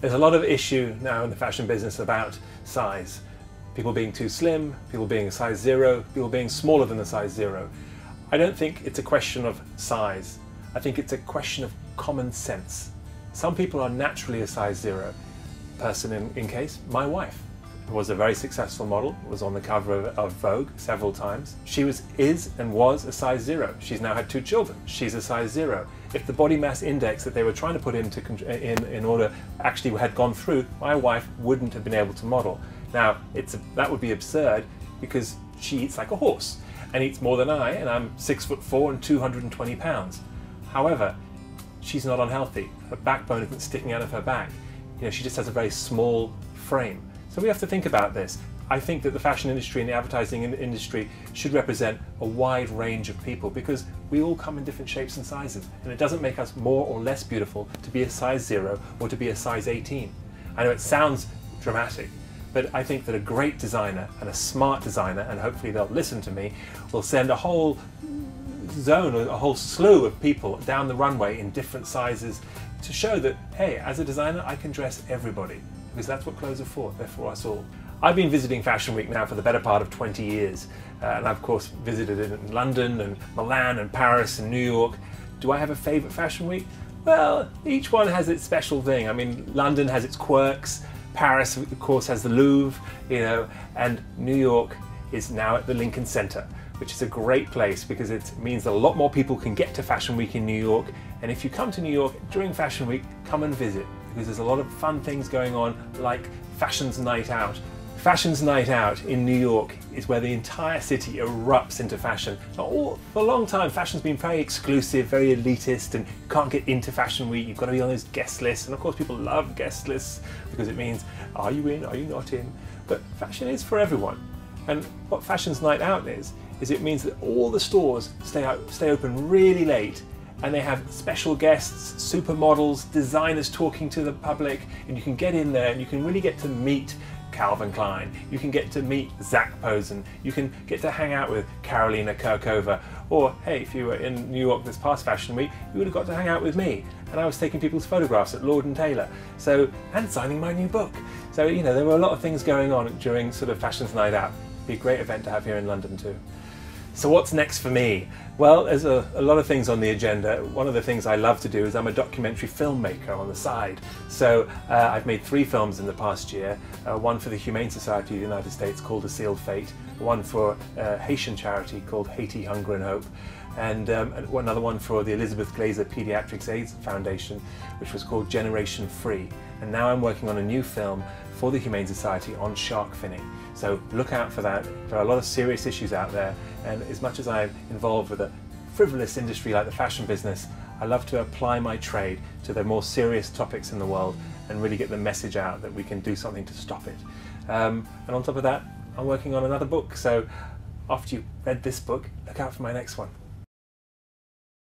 There's a lot of issue now in the fashion business about size. People being too slim, people being a size 0, people being smaller than a size 0. I don't think it's a question of size. I think it's a question of common sense. Some people are naturally a size 0. Person in case, my wife was a very successful model, was on the cover of Vogue several times. She is and was a size 0. She's now had 2 children. She's a size 0. If the body mass index that they were trying to put in order actually had gone through, my wife wouldn't have been able to model. Now, that would be absurd because she eats like a horse and eats more than I, and I'm 6'4" and 220 pounds. However, she's not unhealthy. Her backbone isn't sticking out of her back. You know, she just has a very small frame. So we have to think about this. I think that the fashion industry and the advertising industry should represent a wide range of people because we all come in different shapes and sizes, and it doesn't make us more or less beautiful to be a size 0 or to be a size 18. I know it sounds dramatic, but I think that a great designer and a smart designer, and hopefully they'll listen to me, will send a whole zone or a whole slew of people down the runway in different sizes to show that, hey, as a designer, I can dress everybody, because that's what clothes are for. They're for us all. I've been visiting Fashion Week now for the better part of 20 years, and I've of course visited it in London and Milan and Paris and New York. Do I have a favourite Fashion Week? Well, each one has its special thing. I mean, London has its quirks, Paris of course has the Louvre, you know, and New York is now at the Lincoln Center, which is a great place because it means that a lot more people can get to Fashion Week in New York. And if you come to New York during Fashion Week, come and visit, because there's a lot of fun things going on, like Fashion's Night Out. Fashion's Night Out in New York is where the entire city erupts into fashion. For a long time, fashion's been very exclusive, very elitist, and you can't get into Fashion Week. You've got to be on those guest lists, and of course people love guest lists because it means, are you in, are you not in? But fashion is for everyone. And what Fashion's Night Out is it means that all the stores stay open really late, and they have special guests, supermodels, designers talking to the public, and you can get in there and you can really get to meet Calvin Klein, you can get to meet Zac Posen, you can get to hang out with Karolina Kurkova, or hey, if you were in New York this past Fashion Week, you would have got to hang out with me, and I was taking people's photographs at Lord & Taylor, and signing my new book. So, you know, there were a lot of things going on during sort of Fashion's Night Out. It'd be a great event to have here in London too. So what's next for me? Well, there's a lot of things on the agenda. One of the things I love to do is I'm a documentary filmmaker on the side. So I've made 3 films in the past year. One for the Humane Society of the United States called A Sealed Fate, one for a Haitian charity called Haiti, Hunger and Hope, and another one for the Elizabeth Glaser Pediatrics AIDS Foundation, which was called Generation Free. And now I'm working on a new film for the Humane Society on shark finning. So look out for that. There are a lot of serious issues out there, and as much as I'm involved with a frivolous industry like the fashion business, I love to apply my trade to the more serious topics in the world and really get the message out that we can do something to stop it. And on top of that, I'm working on another book, so after you've read this book, look out for my next one.